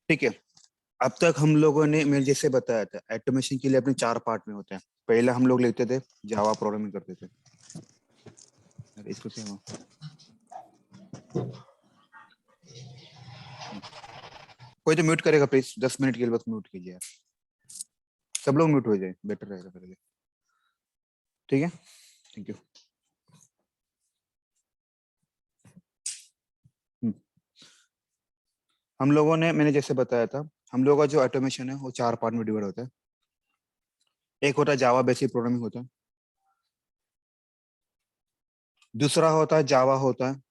ठीक है। अब तक हम लोगों ने, मैं जैसे बताया था, ऑटोमेशन के लिए अपने 4 पार्ट में होते हैं। पहला हम लोग लिखते थे, जावा प्रोग्रामिंग करते थे। अरे इसको क्या हुआ? कोई तो म्यूट करेगा प्लीज, 10 मिनट के लिए बस म्यूट कीजिए यार। सब लोग म्यूट हो जाए, बेटर रहेगा फिर। ठीक है, थैंक यू। हम लोगों ने, मैंने जैसे बताया था, हम लोगों का जो ऑटोमेशन है वो 4 पार्ट में डिवाइड होता है। एक होता है जावा बेसिक प्रोग्रामिंग होता है, दूसरा होता है जावा होता है,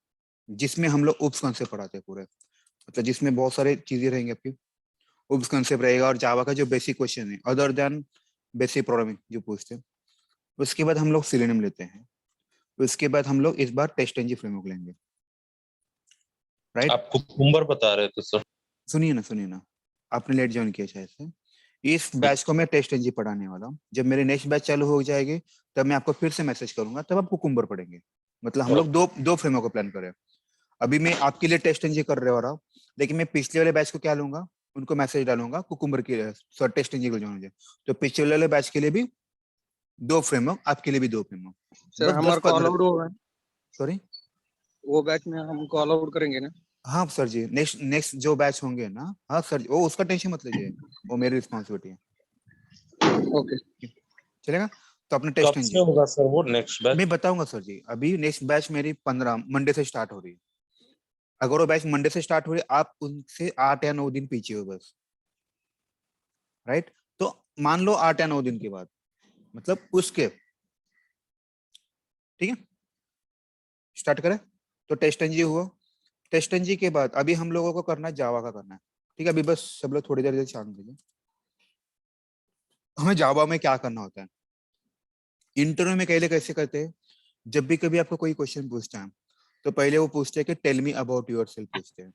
जिसमें हम लोग उप्स कॉन्सेप्ट पढ़ाते हैं पूरे, मतलब जिसमें बहुत सारे चीजें रहेंगी आपकी। उप्स कॉन्सेप्ट रहेगा और जावा का जो बेसिक क्वेश्चन है अदर देन बेसिक प्रोग्रामिंग जो पूछते हैं। उसके बाद हम लोग सिलेनियम लेते हैं। उसके बाद हम लोग इस बार टेस्ट एनजी फ्रेमवर्क लेंगे, राइट? आप कुकुम्बर बता रहे थे सर। सुनिए ना, आपने लेट ज्वाइन किया शायद से। इस बैच को मैं टेस्ट एनजी पढ़ाने वाला हूँ। जब मेरी नेक्स्ट बैच चालू हो जाएगी तब मैं आपको फिर से मैसेज करूंगा, तब आप कुकुम्बर पढ़ेंगे। मतलब हम लोग दो फ्रेमवर्क को प्लान करें। अभी मैं आपके लिए टेस्ट एनजी कर रहा हूँ, लेकिन मैं पिछले वाले बैच को क्या लूंगा, उनको मैसेज डालूंगा कुकुम्बर के लिए, सर टेस्ट एनजी को ज्वाइन हो। तो पिछले वाले बैच के लिए भी 2 फ्रेमवर्क, आपके लिए भी 2 फ्रेमवर्क, सर बस हमारे को 10-15। अलाउड होगा? सॉरी, वो बैच में हमको अलाउड करेंगे ना? हाँ सर जी, नेक्स्ट नेक्स्ट जो बैच होंगे ना, हाँ सर जी, वो उसका टेंशन मत लीजिए, वो मेरी रिस्पॉन्सिबिलिटी है। ओके, चलेगा? तो अपने टेस्ट कब से एनजी होगा सर वो नेक्स्ट बैच? मैं बताऊंगा सर जी। अभी नेक्स्ट बैच मेरी 15 मंडे से स्टार्ट हो रही है। अगर वो बैच मंडे से स्टार्ट हो रही है, आप उनसे 8 या 9 दिन पीछे हो बस, राइट? तो मान लो 8 या 9 दिन के बाद, मतलब उसके, ठीक है, स्टार्ट करें। तो टेस्ट एनजी हुआ। टेस्ट एनजी के बाद अभी हम लोगों को करना है जावा का करना है। ठीक है, अभी बस सब लोग थोड़ी देर शांत रहिए। हमें जावा में क्या करना होता है, इंटरव्यू में पहले कैसे करते हैं, जब भी कभी आपको कोई क्वेश्चन पूछता है तो पहले वो पूछते हैं कि टेल मी अबाउट योरसेल्फ पूछते हैं।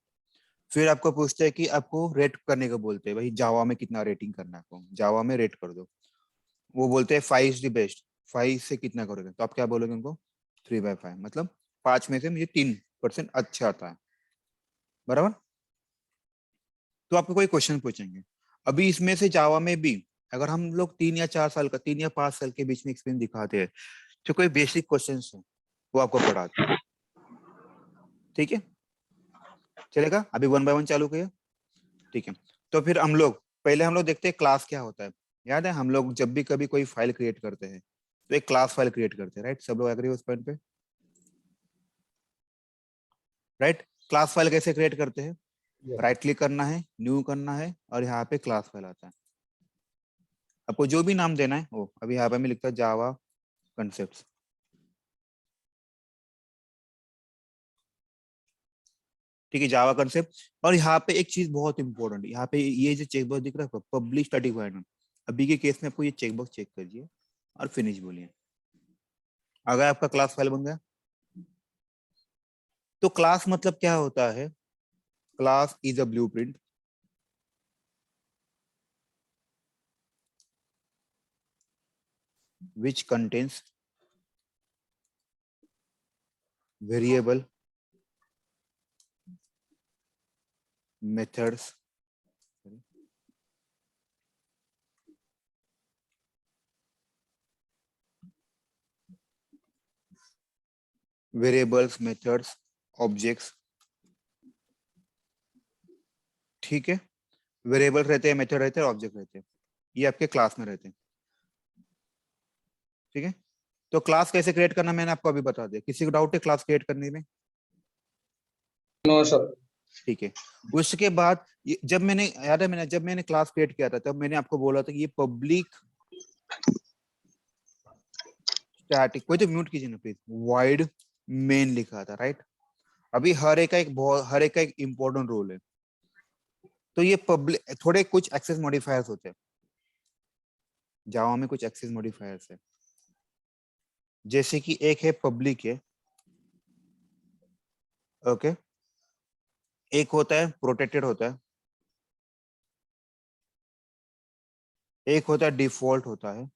फिर आपको पूछते हैं कि आपको रेट करने को बोलते हैं, भाई जावा में कितना रेटिंग करना है आपको, जावा में रेट कर दो। वो बोलते हैं 5 इज द बेस्ट, 5 से कितना करोगे, तो आप क्या बोलोगे उनको, 3/5, मतलब 5 में से मुझे 3% अच्छा आता है, बराबर? तो आपको कोई क्वेश्चन पूछेंगे। अभी इसमें से जावा में भी अगर हम लोग 3 या 4 साल का, 3 या 5 साल के बीच में एक्सपीरियंस दिखाते हैं, तो कोई बेसिक क्वेश्चन है वो आपको पढ़ाते हैं। ठीक है, चलेगा? अभी 1 बाय 1 चालू किया, ठीक है। तो फिर हम लोग देखते हैं क्लास क्या होता है। याद है हम लोग जब भी कभी कोई फाइल क्रिएट करते हैं तो एक क्लास फाइल क्रिएट करते हैं, राइट? सब लोग एग्री उस पॉइंट पे, राइट? क्लास फाइल कैसे क्रिएट करते हैं, राइट क्लिक करना है, न्यू करना है, और यहाँ पे क्लास फाइल आता है। आपको जो भी नाम देना है वो, अभी यहाँ पे मैं लिखता है जावा कंसेप्ट। ठीक है, जावा कंसेप्ट। और यहाँ पे एक चीज बहुत इंपॉर्टेंट, यहाँ पे ये जो चेकबॉक्स दिख रहा है पब्लिश सर्टिफाइड, अभी के केस में आपको ये चेकबॉक्स चेक करिए और फिनिश बोलिए। अगर आपका क्लास फाइल बन गया, तो क्लास मतलब क्या होता है, class is a blueprint which contains variable, methods, variables, methods, objects. ठीक है, वेरिएबल रहते हैं, मेथड रहते हैं, ऑब्जेक्ट रहते हैं, ये आपके क्लास में रहते हैं। ठीक है, तो क्लास कैसे क्रिएट करना मैंने आपको अभी बता दिया। किसी को डाउट है क्लास क्रिएट करने में? No sir. ठीक है, उसके बाद जब मैंने, याद है मैंने जब मैंने क्लास क्रिएट किया था तब मैंने आपको बोला था कि ये पब्लिक स्टैटिक, कोई तो म्यूट कीजिए ना प्लीज, वाइड मेन लिखा था, राइट? अभी हर एक का एक इंपॉर्टेंट रोल है। तो ये पब्लिक, थोड़े कुछ एक्सेस मॉडिफायर्स होते हैं जावा में, कुछ एक्सेस मॉडिफायर्स है, जैसे कि एक है पब्लिक है, ओके, एक होता है प्रोटेक्टेड होता है, एक होता है डिफॉल्ट होता है,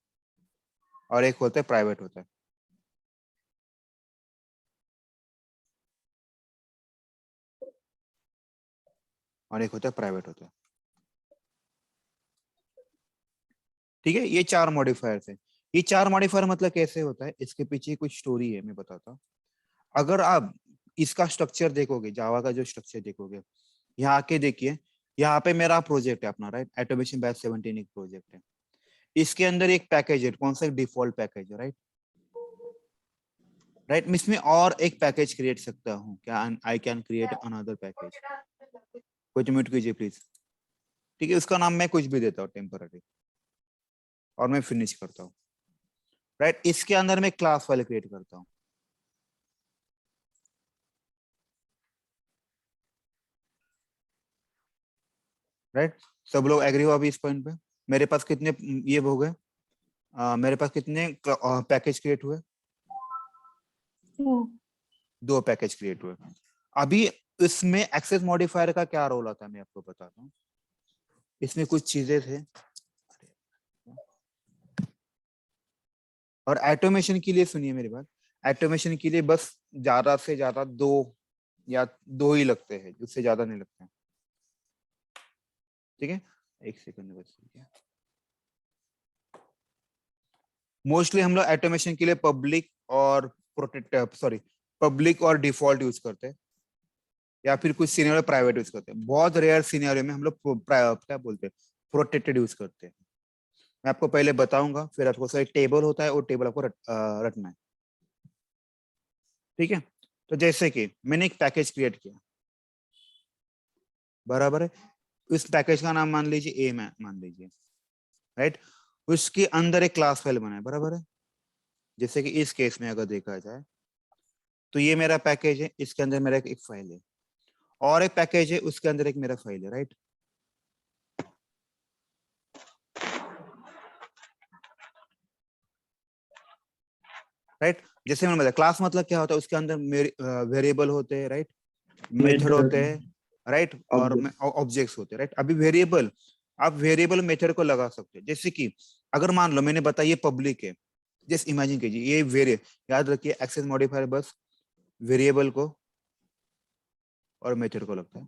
और एक होता है प्राइवेट होता है। और एक होता है प्राइवेट होता है। ठीक है, ये 4 मॉडिफायर्स है। ये 4 मॉडिफायर मतलब कैसे होता है, इसके पीछे कुछ स्टोरी है, मैं बताता हूँ। अगर आप इसका स्ट्रक्चर देखोगे, जावा का जो स्ट्रक्चर देखोगे, यहाँ आके देखिए, यहाँ पे मेरा प्रोजेक्ट है अपना, राइट, ऑटोमेशन बैच 17 एक प्रोजेक्ट है। इसके अंदर एक पैकेज है, कौन सा, एक डिफॉल्ट पैकेज है, राइट। राइट, मैं इसमें और एक पैकेज क्रिएट सकता हूँ क्या, I can create another package. कुछ म्यूट कीजिए प्लीज। ठीक है, उसका नाम मैं कुछ भी देता हूँ टेम्पररी, और मैं फिनिश करता हूँ। राइट, इसके अंदर मैं क्लास फाइल क्रिएट करता हूँ। राइट, सब लोग एग्री हो अभी इस पॉइंट पे? मेरे पास कितने ये हो गए, मेरे पास कितने पैकेज क्रिएट हुए? 2 पैकेज क्रिएट हुए। अभी इसमें एक्सेस मॉडिफायर का क्या रोल आता है, मैं आपको बताता हूँ। इसमें कुछ चीजें थे, और ऑटोमेशन के लिए सुनिए मेरी बात, ऑटोमेशन के लिए बस ज्यादा से ज्यादा 2 ही लगते हैं, उससे ज्यादा नहीं लगते हैं। ठीक है, एक सेकंड बस। मोस्टली हम लोग ऑटोमेशन के लिए पब्लिक और पब्लिक और डिफॉल्ट यूज करते हैं, या फिर कुछ सीनियर प्राइवेट यूज करते हैं। बहुत रेयर सीनियर में हम लोग क्या बोलते हैं, प्रोटेक्टेड यूज करते हैं। मैं आपको पहले बताऊंगा, फिर आपको सही टेबल होता है, वो टेबल आपको रटना है। ठीक है, तो जैसे कि मैंने एक पैकेज क्रिएट किया, बराबर है, उस पैकेज का नाम मान लीजिए ए मान लीजिए, राइट। उसके अंदर एक क्लास फाइल बनाए, बराबर है। जैसे कि इस केस में अगर देखा जाए, तो ये मेरा पैकेज है, इसके अंदर मेरा एक फाइल है, और एक पैकेज है, उसके अंदर एक मेरा फाइल है, राइट। राइट, जैसे मैंने बताया, क्लास मतलब क्या होता है, उसके अंदर वेरिएबल होते हैं, राइट, मेथड होते हैं, राइट, और ऑब्जेक्ट्स होते हैं, राइट। अभी वेरिएबल, आप वेरिएबल मेथड को लगा सकते हैं। जैसे कि अगर मान लो मैंने बताया ये पब्लिक है, जस्ट इमेजिन कीजिए ये याद रखिए, एक्सेस मॉडिफायर बस वेरिएबल को और मेथड को लगता है।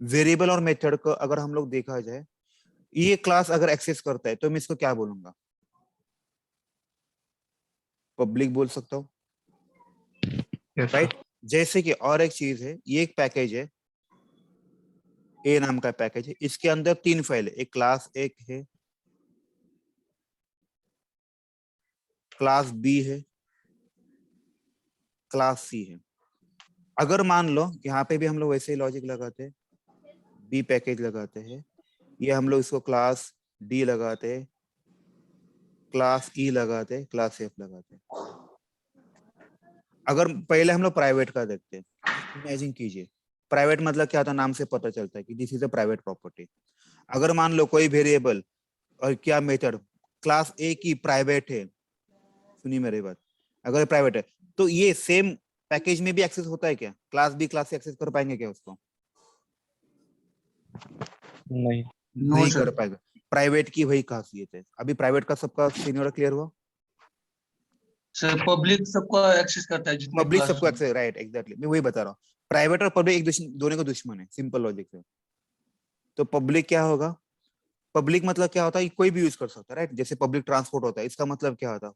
वेरिएबल और मेथड को अगर हम लोग देखा जाए, ये क्लास अगर एक्सेस करता है तो मैं इसको क्या बोलूंगा, पब्लिक बोल सकता हूँ, राइट। जैसे कि और एक चीज है, ये एक पैकेज है, ए नाम का पैकेज है, इसके अंदर 3 फाइल है, एक क्लास एक है, क्लास बी है, क्लास सी है। अगर मान लो यहाँ पे भी हम लोग वैसे ही लॉजिक लगाते हैं, बी पैकेज लगाते हैं, ये हम लोग इसको क्लास डी लगाते हैं, क्लास ई लगाते हैं, क्लास एफ लगाते हैं। अगर पहले हम लोग प्राइवेट का देखते हैं, इमेजिन कीजिए, प्राइवेट मतलब क्या था, नाम से पता चलता है कि this is a private property. अगर मान लो कोई वेरिएबल और क्या मेथड क्लास ए की प्राइवेट है, सुनिए मेरी बात, अगर प्राइवेट है तो ये सेम पैकेज में भी एक्सेस होता है क्या, क्लास बी क्लास से एक्सेस कर पाएंगे क्या उसको? नहीं। नहीं कर पाएगा। प्राइवेट की वही खासियत है। अभी प्राइवेट का सबका सीनियर क्लियर हुआ? सर पब्लिक सबको एक्सेस करता है, जितने पब्लिक क्लासेस सबको एक्सेस, राइट, एग्जैक्टली, मैं वही बता रहा हूँ। प्राइवेट और पब्लिक एक दोनों का दुश्मन है, सिंपल लॉजिक से। तो पब्लिक क्या होगा, पब्लिक मतलब क्या होता है, कोई भी यूज कर सकता है, राइट। जैसे पब्लिक ट्रांसपोर्ट होता है, इसका मतलब क्या होता है,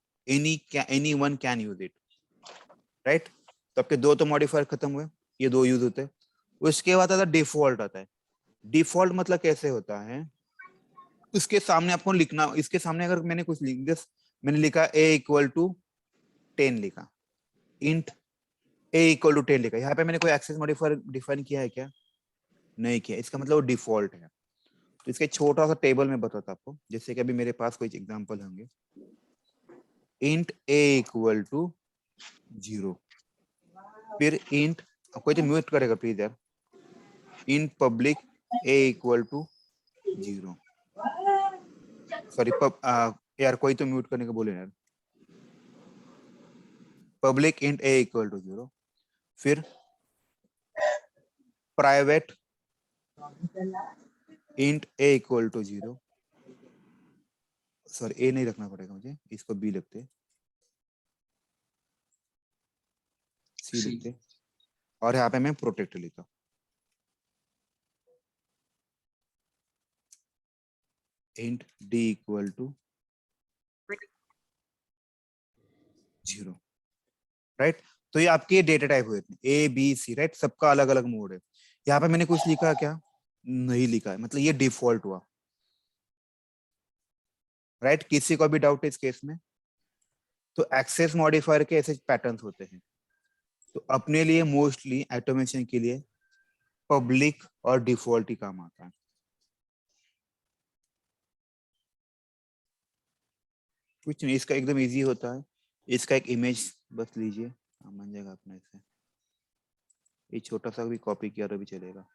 any one can use it, right. तो आपके 2 तो मॉडिफायर खत्म हुए, ये 2 यूज होते हैं। उसके बाद आता है डिफॉल्ट आता है। डिफॉल्ट मतलब कैसे होता है, उसके सामने आपको लिखना, इसके सामने अगर मैंने कुछ लिख दिया, मैंने लिखा a इक्वल टू 10 लिखा, इंट a इक्वल टू 10 लिखा, यहाँ पे मैंने कोई एक्सेस मॉडिफायर डिफाइन किया है क्या? नहीं किया, इसका मतलब वो डिफॉल्ट है। तो इसका छोटा सा टेबल में बताता आपको, जैसे कि अभी मेरे पास कोई एग्जांपल होंगे, इंट a इक्वल टू 0, फिर इंट, कोई तो म्यूट करेगा प्लीज यार, int public a equal to 0, sorry यार कोई तो म्यूट करने को बोले यार, public int a equal to 0, फिर private int a equal to 0, sorry a नहीं रखना पड़ेगा मुझे, इसको b लिखते, c लिखते, और यहाँ पे मैं प्रोटेक्ट लिखा, int d equal to 0, right. तो ये आपके डेटा टाइप हुए ए बी सी, राइट, सबका अलग अलग मोड है। यहाँ पे मैंने कुछ लिखा क्या? नहीं लिखा है, मतलब ये डिफॉल्ट हुआ, राइट। किसी को भी डाउट है इस केस में? तो एक्सेस मॉडिफायर के ऐसे पैटर्न्स होते हैं। तो अपने लिए मोस्टली ऑटोमेशन के लिए पब्लिक और डिफॉल्ट ही काम आता है। कुछ नहीं, इसका एकदम इजी होता है। इसका एक इमेज बस लीजिए, बन जाएगा अपने से। ये छोटा सा भी कॉपी किया तो भी चलेगा।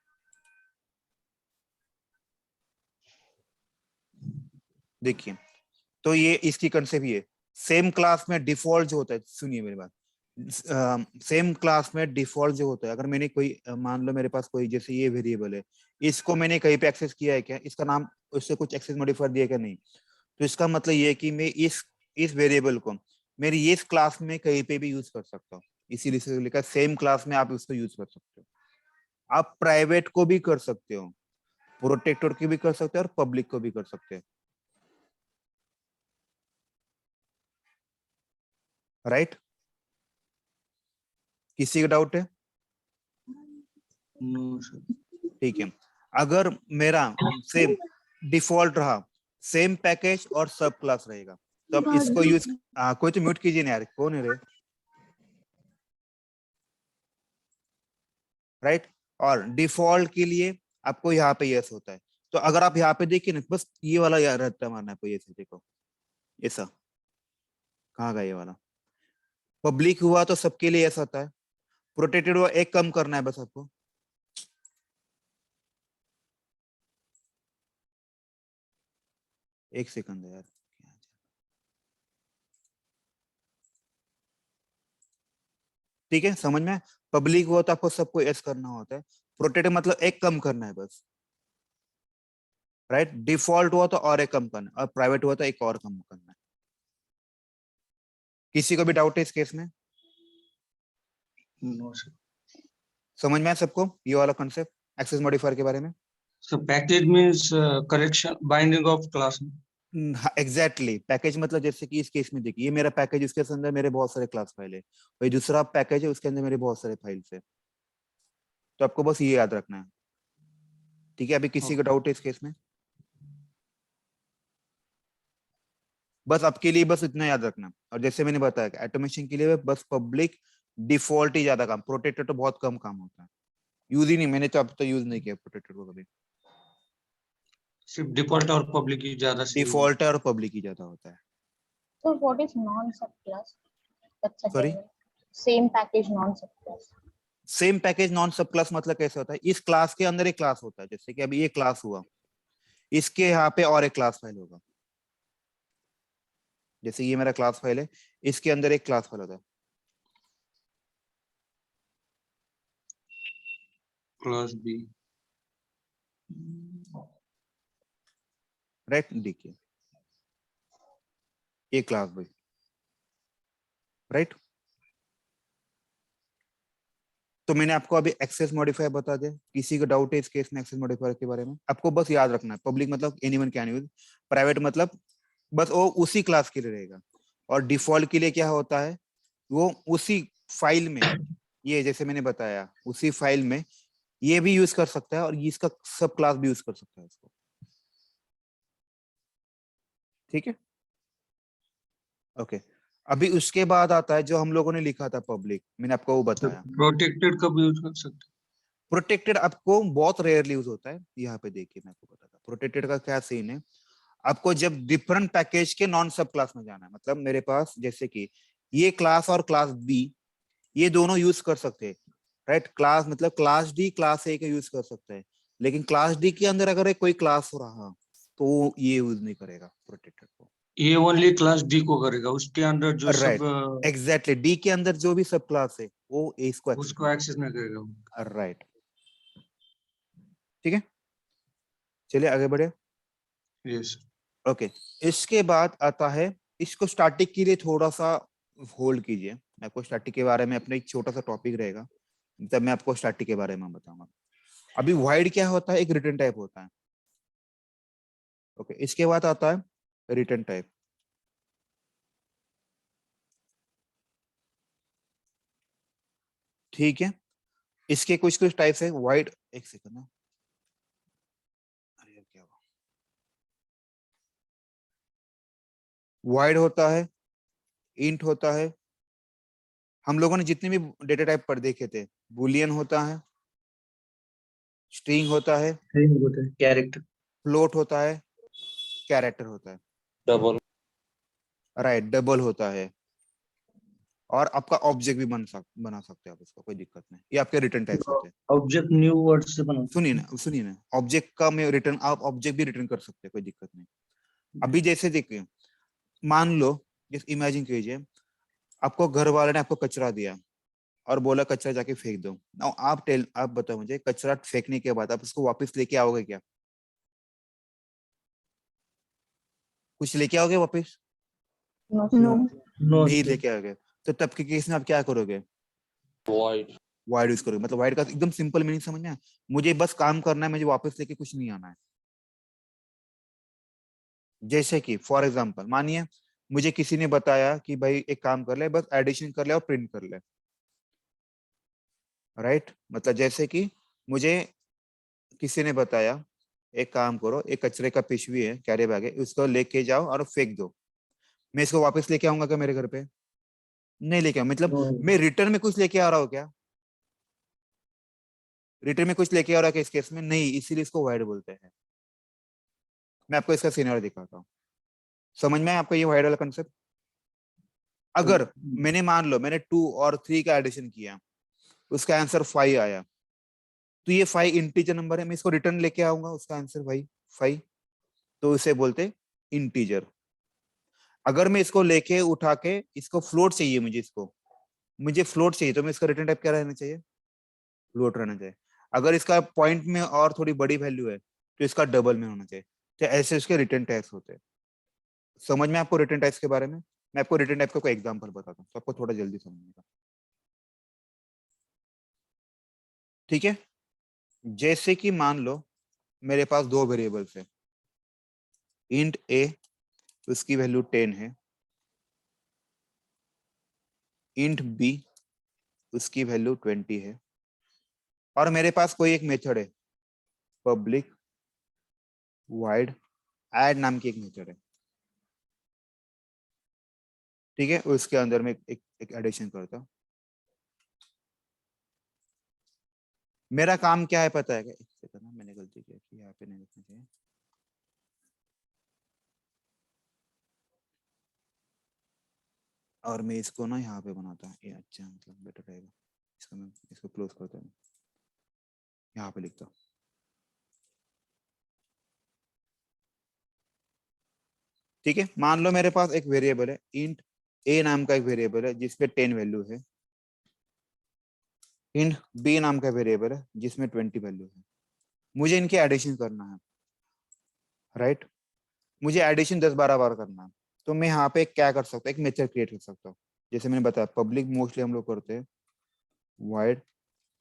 देखिए, तो ये इसकी कंसेप्ट ये, सेम क्लास में डिफॉल्ट जो होता है, सुनिए मेरी बात, सेम क्लास में डिफॉल्ट जो होता है, अगर मैंने कोई मान लो मेरे पास कोई जैसे ये वेरिएबल है, इसको मैंने कहीं पे एक्सेस किया है क्या, इसका नाम उससे कुछ एक्सेस मॉडिफायर दिया क्या? नहीं। तो इसका मतलब ये है कि मैं इस वेरिएबल को मेरी इस क्लास में कहीं पे भी यूज कर सकता हूँ। इसीलिए से लिखा सेम क्लास में आप उसको यूज कर सकते हो। आप प्राइवेट को भी कर सकते हो, प्रोटेक्टर की भी कर सकते हो, और पब्लिक को भी कर सकते हो, राइट। किसी का डाउट है? No sir. ठीक है। अगर मेरा सेम डिफॉल्ट रहा, सेम पैकेज और सब क्लास रहेगा, तो अब इसको यूज, कोई तो म्यूट कीजिए ना यार, कौन है रे, राइट। और डिफॉल्ट के लिए आपको यहाँ पे यस होता है। तो अगर आप यहाँ पे देखिए ना, बस ये वाला याद रहता है मारना, आपको ये देखो, ऐसा कहाँ गया ये वाला? पब्लिक हुआ तो सबके लिए ऐसा होता है, प्रोटेक्टेड हुआ एक कम करना है बस आपको। एक सेकंड यार, ठीक है, समझ में? पब्लिक हुआ तो आपको सबको एस करना होता है, प्रोटेक्ट मतलब एक कम करना है बस, राइट। डिफॉल्ट हुआ तो और एक कम करना है, और प्राइवेट हुआ तो एक और कम करना है। किसी को भी डाउट है इस केस में? No sir. समझ में है सबको ये वाला कॉन्सेप्ट एक्सेस मॉडिफायर के बारे में? So package means correction binding of class. Exactly, package मतलब जैसे कि इस केस में देखिए, ये मेरा पैकेज, उसके अंदर मेरे बहुत सारे क्लास फाइल है, वही दूसरा पैकेज है, उसके अंदर मेरे बहुत सारे फाइल्स है। तो आपको बस ये याद रखना है, ठीक है। अभी किसी का डाउट है इस केस में? बस आपके लिए बस इतना याद रखना। और जैसे मैंने बताया कि ऑटोमेशन के लिए बस पब्लिक डिफॉल्ट ही ज्यादा काम, प्रोटेक्टेड तो बहुत कम काम होता है, यूज ही नहीं, मैंने तो अब तो यूज नहीं किया प्रोटेक्टेड को कभी। सिर्फ डिफॉल्ट और पब्लिक की ज्यादा से use डिफॉल्ट है और पब्लिक ही ज्यादा होता है। So what is non-subclass? That's Sorry? again same package non-subclass. Same package non सब क्लास मतलब कैसे होता है? इस क्लास के अंदर एक क्लास होता है, जैसे कि अभी ये क्लास हुआ, इसके यहाँ पे और एक क्लास फाइल होगा, जैसे ये मेरा क्लास फाइल है, इसके अंदर एक क्लास फाइल होता है, class B. राइट। देखिए ये क्लास भाई, राइट। तो मैंने आपको अभी एक्सेस मॉडिफायर बता दिया। किसी का डाउट है इस केस में एक्सेस मॉडिफायर के बारे में? आपको बस याद रखना है, पब्लिक मतलब एनीवन कैन यूज, प्राइवेट मतलब बस वो उसी क्लास के लिए रहेगा, और डिफॉल्ट के लिए क्या होता है, वो उसी फाइल में, ये जैसे मैंने बताया उसी फाइल में ये भी यूज कर सकता है, और ये इसका सब क्लास भी यूज कर सकता है इसको, ठीक है। ओके, अभी उसके बाद आता है जो हम लोगों ने लिखा था पब्लिक, मैंने आपको वो बताया। प्रोटेक्टेड का भी यूज कर सकते प्रोटेक्टेड आपको बहुत रेयरली यूज होता है। यहाँ पे देखिए मैं आपको बताता हूँ प्रोटेक्टेड का क्या सीन है। आपको जब डिफरेंट पैकेज के नॉन सब क्लास में जाना है, मतलब मेरे पास जैसे कि ये क्लास और क्लास बी, ये दोनों यूज कर सकते हैं, राइट। क्लास मतलब क्लास डी क्लास ए का यूज कर सकते हैं, लेकिन क्लास डी के अंदर अगर कोई क्लास हो रहा तो ये यूज नहीं करेगा प्रोटेक्टेड को, ये ओनली क्लास डी को करेगा, उसके अंदर जो राइट। सब एग्जैक्टली, डी के अंदर जो भी सब क्लास है वो इसको उसको एक्सेस नहीं करेगा। राइट, ठीक है। चलिए आगे बढ़े। यस। ओके, इसके बाद आता है, इसको स्टैटिक के लिए थोड़ा सा होल्ड कीजिए, मैं आपको स्टैटिक के बारे में अपना एक छोटा सा टॉपिक रहेगा, तब मैं आपको स्टैटिक के बारे में बताऊंगा। अभी वाइड क्या होता है, एक रिटर्न टाइप होता है। ओके, इसके बाद आता है रिटर्न टाइप। ठीक है, इसके कुछ कुछ टाइप्स है। वाइड, एक सेकंड ना, अरे यार क्या हुआ, वाइड होता है, इंट होता है, हम लोगों ने जितने भी डेटा टाइप पर देखे थे, बुलियन होता है, स्ट्रिंग होता है, कैरेक्टर। फ्लोट होता है, कैरेक्टर होता है, डबल। राइट, डबल होता है, और आपका ऑब्जेक्ट भी बना सकते हैं आप इसको, कोई दिक्कत नहीं, ये आपके रिटर्न टाइप्स होते हैं। ऑब्जेक्ट न्यू वर्ड से बना। सुनिए ना, ऑब्जेक्ट का मैं रिटर्न, आप ऑब्जेक्ट भी रिटर्न कर सकते हैं, कोई दिक्कत नहीं। अभी जैसे देखिए, मान लो, जैसे इमेजिन कीजिए, आपको घर वाले ने आपको कचरा दिया और बोला कचरा जाके फेंक दो। नाउ आप बताओ मुझे, कचरा फेंकने के बाद आप उसको वापस लेके आओगे क्या? कुछ लेके आओगे वापस? No, नो नो नहीं लेके आओगे। तो तब के केस में आप क्या करोगे? वाइड। वाइड यूज करोगे। मतलब वाइड का एकदम सिंपल मीनिंग समझ में आया? मुझे बस काम करना है, मुझे वापस लेके कुछ नहीं आना है। जैसे कि फॉर एग्जाम्पल मानिए, मुझे किसी ने बताया कि भाई एक काम कर ले, बस एडिशन कर ले और प्रिंट कर ले, राइट? मतलब जैसे कि मुझे किसी ने बताया एक काम करो, एक कचरे का पिशवी है, कैरी बैग है, उसको लेके जाओ और फेंक दो। मैं इसको वापस लेके आऊंगा क्या मेरे घर पे? नहीं लेके आऊं। मतलब मैं रिटर्न में कुछ लेके आ रहा हूँ क्या? रिटर्न में कुछ लेके आ रहा है क्या इस केस में? नहीं, इसीलिए इसको वाइड बोलते हैं। मैं आपको इसका सिनेरियो दिखाता हूँ, समझ में आया आपको ये वाइड वाला कंसेप्ट? अगर मान लो मैंने 2 और 3 का एडिशन किया, उसका आंसर 5 आया, तो ये 5 इंटीजर नंबर है, मैं इसको रिटर्न लेके आऊंगा, उसका आंसर भाई 5, तो इसे बोलते इंटीजर। अगर मैं इसको लेके उठा के, इसको फ्लोट चाहिए मुझे फ्लोट चाहिए, तो मैं इसका रिटर्न टाइप क्या रहना चाहिए? फ्लोट रहना चाहिए। अगर इसका पॉइंट में और थोड़ी बड़ी वैल्यू है, तो इसका डबल में होना चाहिए। तो ऐसे इसके रिटर्न टाइप्स होते हैं। समझ में आपको रिटर्न टाइप्स के बारे में? मैं आपको रिटर्न टाइप का कोई एग्जांपल बताता हूँ, तो आपको थोड़ा जल्दी समझेगा, ठीक है? जैसे कि मान लो मेरे पास 2 वेरिएबल्स है, इंट ए, उसकी वैल्यू 10 है, इंट बी, उसकी वैल्यू 20 है, और मेरे पास कोई एक मेथड है, पब्लिक वाइड ऐड नाम की एक मेथड है, ठीक है? उसके अंदर में एक एडिशन करता हूं। मेरा काम क्या है पता है क्या? एक सेकंड ना, मैंने गलती की कि यहाँ पे नहीं लिखना चाहिए। और मैं इसको ना यहाँ पे बनाता हूँ, ये अच्छा मतलब बेटर रहेगा। इसको मैं इसको क्लोज करता हूँ, यहाँ पे लिखता हूँ, ठीक है? मान लो मेरे पास एक वेरिएबल है, इंट ए नाम का एक वेरिएबल है जिसपे 10 वैल्यू है, इंट बी नाम का वेरिएबल है जिसमें 20 वैल्यू है। मुझे इनके एडिशन करना है, राइट? मुझे एडिशन 10-12 बार करना है। तो मैं यहाँ पे क्या कर सकता हूँ, एक मेथड क्रिएट कर सकता हूँ। जैसे मैंने बताया, पब्लिक मोस्टली हम लोग करते हैं, वाइड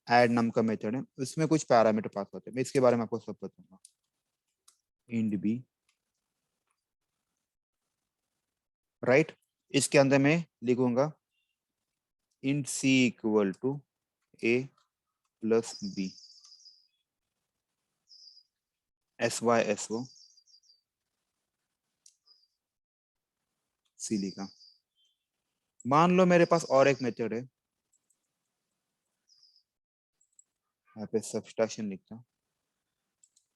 ऐड नाम का मेथड है, उसमें कुछ पैरामीटर पास होते हैं, मैं इसके बारे में आपको सब बताऊंगा। Int B, right? इसके अंदर मैं लिखूंगा int C equal to A plus B, SYSO C लिखा। मान लो मेरे पास और एक मेथड है, यहाँ पे सब्सट्रैक्शन लिखता हूँ,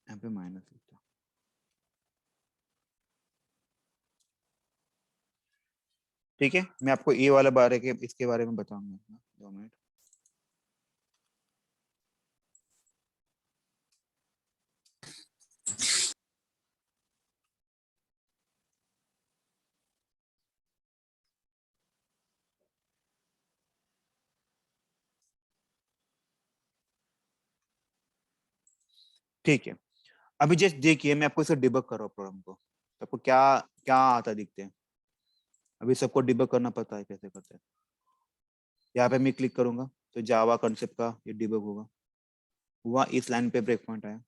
यहाँ पे माइनस लिखता हूँ, ठीक है? मैं आपको ये वाला बारे के इसके बारे में बताऊंगा, 2 मिनट। ठीक है, अभी जस्ट देखिए, मैं आपको इसे डिबग कर रहा हूँ प्रोग्राम को, तो आपको क्या क्या आता दिखते हैं? अभी सबको डिबग करना पता है कैसे करते हैं? यहाँ पे मैं क्लिक करूंगा तो जावा कंसेप्ट का ये डिबग होगा। हुआ, इस लाइन पे ब्रेक पॉइंट आया,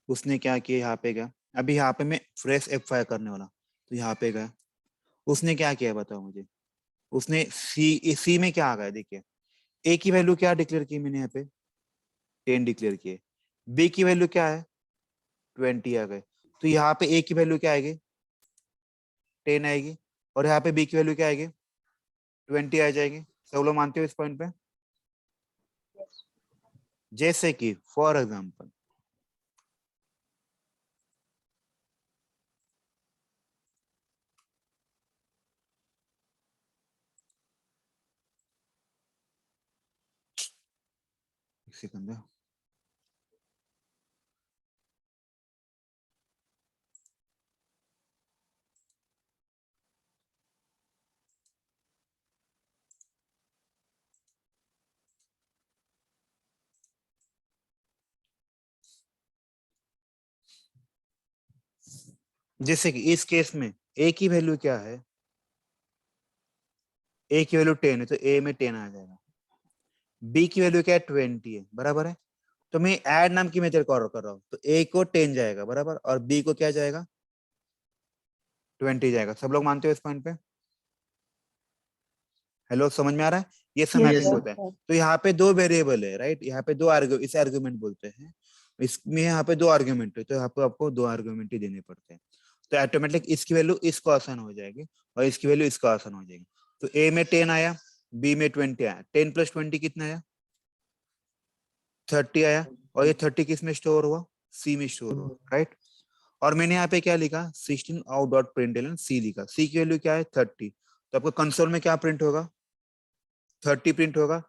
उसने क्या किया, यहाँ पे गया। अभी यहाँ पे मैं फ्रेश F5 करने वाला, तो यहाँ पे गया, उसने क्या किया बताओ मुझे? उसने सी में क्या आ गया देखिए, ए की वैल्यू क्या डिक्लेयर की मैंने यहाँ पे 10 डिक्लेयर किए, बी की वैल्यू क्या है 20 आ गए, तो यहाँ पे ए की वैल्यू क्या आएगी 10 आएगी, और यहाँ पे बी की वैल्यू क्या आएगी 20 आ जाएगी। सब लोग मानते हो इस पॉइंट पे? जैसे कि फॉर एग्जाम्पल एक सेकंड, जैसे कि इस केस में ए की वैल्यू क्या है, ए की वैल्यू 10 है तो ए में 10 आ जाएगा, बी की वैल्यू क्या है 20 है, बराबर है। तो मैं ऐड नाम की मेथड कॉल कर रहा हूँ, तो ए को 10 जाएगा बराबर, और बी को क्या जाएगा 20 जाएगा। सब लोग मानते हो इस पॉइंट पे? हेलो, समझ में आ रहा है? ये सब Yes, मैपिंग sir. होता है। तो यहाँ पे दो वेरिएबल है, राइट, यहाँ पे दो इसे आर्ग्यूमेंट बोलते हैं, इसमें यहाँ पे दो आर्ग्यूमेंट है, तो यहाँ पे आपको दो आर्ग्यूमेंट ही देने पड़ते हैं। तो ऑटोमेटिक इसकी वैल्यू इसको आसान हो जाएगी और इसकी वैल्यू इसको आसान हो जाएगी। तो ए में 10 आया, बी में 20 आया, 10 प्लस 20 कितना आया 30 आया, और ये 30 किस में स्टोर हुआ सी में स्टोर हुआ, राइट। और मैंने यहाँ पे क्या लिखा 16 आउट डॉट प्रिंट सी लिखा, सी की वैल्यू क्या है 30, तो आपको कंसोल में क्या प्रिंट होगा 30 प्रिंट होगा,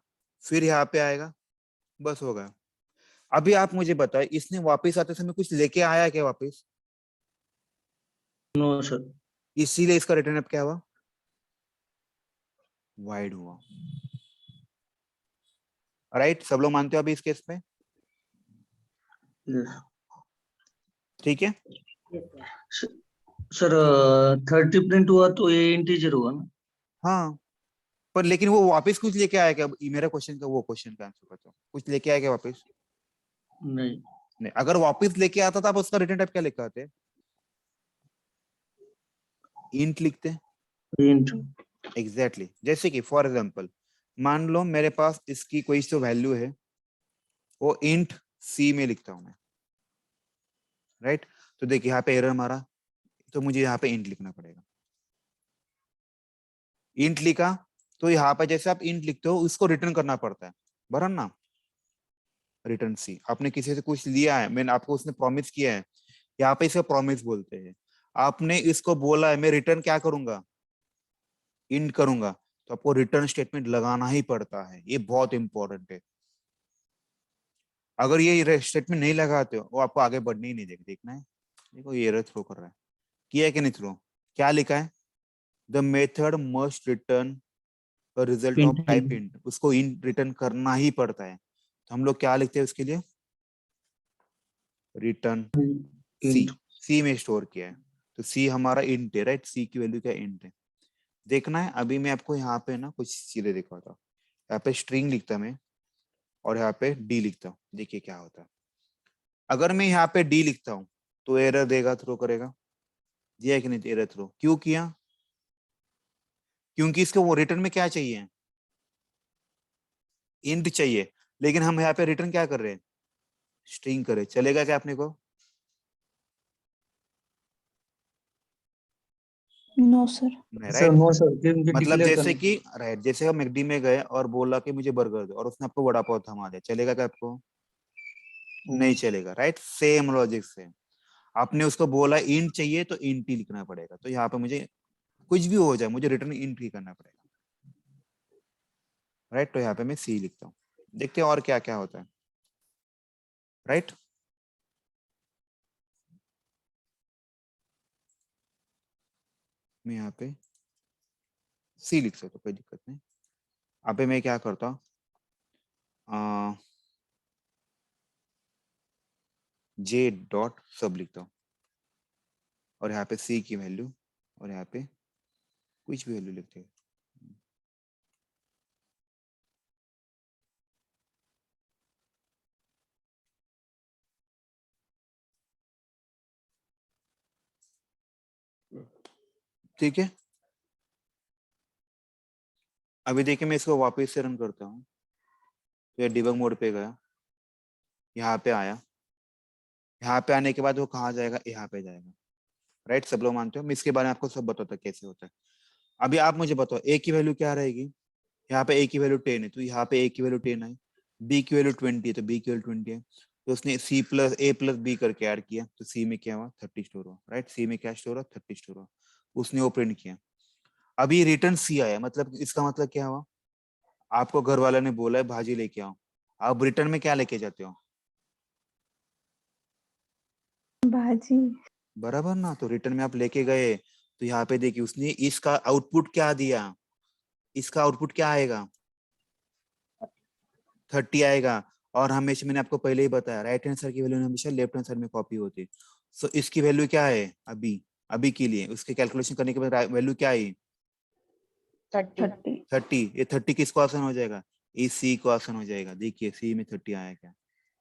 फिर यहाँ पे आएगा, बस होगा। अभी आप मुझे बताएं इसने वापस आते समय कुछ लेके आया क्या वापस? No, sir. इसीलिए इसका रिटर्न अप क्या हुआ वाइड हुआ, राइट। सब लोग मानते हो अभी इस केस पे? Yes. ठीक है, सर 30 प्रिंट हुआ तो ये इंटीजर हुआ ना? हाँ। पर लेकिन वो वापस कुछ लेके आया क्या? ये मेरा क्वेश्चन का वो क्वेश्चन का आंसर बताओ, कुछ लेके आया क्या वापस? नहीं। नहीं, अगर वापस लेके आता था आप उसका रिटर्न टाइप क्या लेके आते? इंट लिखते। इंट। एग्जैक्टली जैसे कि फॉर एग्जांपल मान लो मेरे पास इसकी कोई तो वैल्यू है, वो इंट सी में लिखता हूं मैं, राइट। तो देखिए यहाँ पे एरर मारा, तो मुझे यहाँ पे इंट लिखना पड़ेगा। इंट लिखा तो यहाँ पे जैसे आप इंट लिखते हो उसको रिटर्न करना पड़ता है, बराबर ना। रिटर्न सी, आपने किसी से कुछ लिया है, मैंने आपको उसने प्रॉमिस किया है, यहाँ पे इसे प्रॉमिस बोलते हैं। आपने इसको बोला है मैं रिटर्न क्या करूंगा इंट करूंगा, तो आपको रिटर्न स्टेटमेंट लगाना ही पड़ता है, ये बहुत इंपॉर्टेंट है। अगर ये स्टेटमेंट नहीं लगाते हो वो आपको आगे बढ़ने ही नहीं देगा। देखना है, देखो ये एरर थ्रो कर रहा है, किया है कि नहीं थ्रो? क्या लिखा है the method must return result of type int, उसको इंट रिटर्न करना ही पड़ता है। तो हम लोग क्या लिखते हैं उसके लिए रिटर्न सी, इंट। सी में स्टोर किया है, तो सी हमारा इंट है, राइट, सी की वैल्यू क्या इंट है। देखना है अभी मैं आपको यहाँ पे ना कुछ सीधे दिखाता हूँ, यहाँ पे स्ट्रिंग लिखता मैं और यहाँ पे डी लिखता हूँ, देखिए क्या होता है। अगर मैं यहाँ पे डी लिखता हूँ तो एरर देगा, थ्रो करेगा, दिया कि नहीं एरर थ्रो, क्यों किया? क्योंकि इसको वो रिटर्न में क्या चाहिए इंट चाहिए, लेकिन हम यहाँ पे रिटर्न क्या कर रहे हैं स्ट्रिंग करे, चलेगा क्या अपने को? No, sir. नहीं, सर राइट। नो सर, क्योंकि मतलब डिक्लेयर जैसे करना। कि राइट, जैसे हम मैकडी में गए और बोला कि मुझे बर्गर दो और उसने आपको वड़ा पाव थमा दिया, चलेगा क्या आपको? नहीं चलेगा, राइट। सेम लॉजिक से आपने उसको बोला इंट चाहिए तो इंट ही लिखना पड़ेगा, तो यहाँ पे मुझे कुछ भी हो जाए मुझे रिटर्न इंट ही करना पड़ेगा, राइट। तो यहाँ पे मैं सी लिखता हूँ, देखते हैं और क्या क्या होता है, राइट। मैं यहाँ पे सी लिख सकता हूँ, कोई दिक्कत नहीं। यहाँ पे मैं क्या करता हूँ जे डॉट सब लिखता हूँ, और यहाँ पे सी की वैल्यू, और यहाँ पे कुछ भी वैल्यू लिखते हैं। ठीक है, अभी देखिए मैं इसको वापस से रन करता हूँ, तो ये डिबग मोड पे गया, यहाँ पे आया, यहाँ पे आने के बाद वो कहाँ जाएगा, यहाँ पे जाएगा। राइट, सब लोग मानते हो? मैं इसके बारे में आपको सब बताता कैसे होता है। अभी आप मुझे बताओ ए की वैल्यू क्या रहेगी, यहाँ पे ए की वैल्यू 10 है तो यहाँ पे ए की वैल्यू 10 है, बी की वैल्यू 20 है तो बी की वैल्यू 20 है, तो उसने सी प्लस ए प्लस बी करके ऐड किया तो सी में क्या हुआ, 30 स्टोर हुआ। राइट, सी में क्या स्टोर हुआ, 30 स्टोर हुआ, उसने वो प्रिंट किया। अभी रिटर्न सी आया, मतलब इसका मतलब क्या हुआ, आपको घर वाला ने बोला है भाजी लेके आओ, आप रिटर्न में क्या लेके जाते हो, भाजी। बराबर ना। तो रिटर्न में आप लेके गए तो यहाँ पे देखिए उसने इसका आउटपुट क्या दिया, इसका आउटपुट क्या आएगा, 30 आएगा। और हमेशा मैंने आपको पहले ही बताया राइट हैंड साइड की वैल्यू हमेशा लेफ्ट हैंड साइड में कॉपी होती है। सो इसकी वैल्यू क्या है, अभी अभी के लिए उसके कैलकुलेशन करने के बाद वैल्यू क्या आई, 30। 30। ये 30 किसको आसान हो जाएगा, इस सी को आसान हो जाएगा। देखिए सी में 30 आया क्या,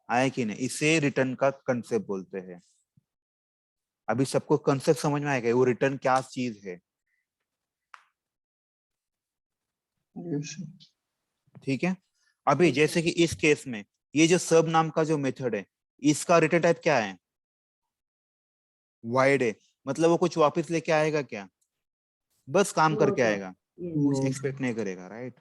आया कि नहीं, इसे रिटर्न का कंसेप्ट बोलते हैं। अभी सबको कंसेप्ट समझ में आएगा वो रिटर्न क्या चीज है, Yes, sir. ठीक है। अभी जैसे कि इस केस में ये जो सब नाम का जो मेथड है इसका रिटर्न टाइप क्या है, वाइड है, मतलब वो कुछ वापस लेके आएगा क्या, बस काम करके आएगा, कुछ No, एक्सपेक्ट नहीं करेगा। राइट,